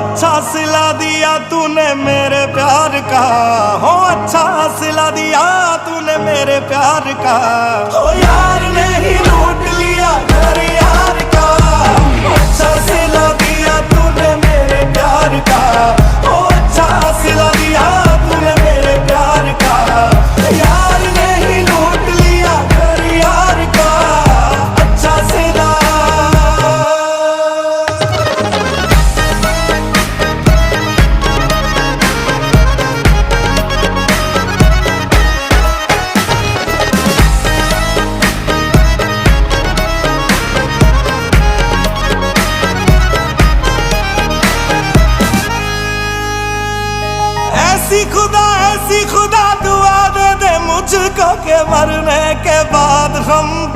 अच्छा सिला दिया तूने मेरे प्यार का, हो अच्छा सिला दिया तूने मेरे प्यार का। हो यार ने ही लूट लिया घर यार का, अच्छा सिला दिया तूने मेरे प्यार का। हो अच्छा सिला दिया तूने मेरे प्यार का। यार ने ही लूट लिया घर यार का, अच्छा सिला। ऐसी खुदा दुआ दे दे मुझको के मरने के बाद हम